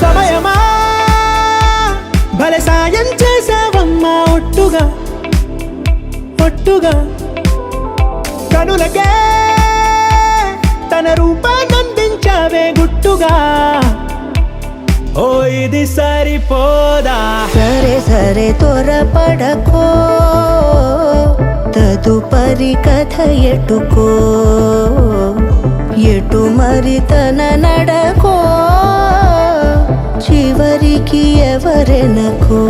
సమయమా భలే సాయం చేసావమ్మా ఒట్టుగా ఒట్టుగా కనులకే తన రూపాన్నందించావే గుట్టుగా ఓ ఇది సరిపోదా సరే సరే త్వరపడకో తదుపరి కథ ఎటుకో ఎటు మరి తన నడకో చివరికి ఎవరెనకో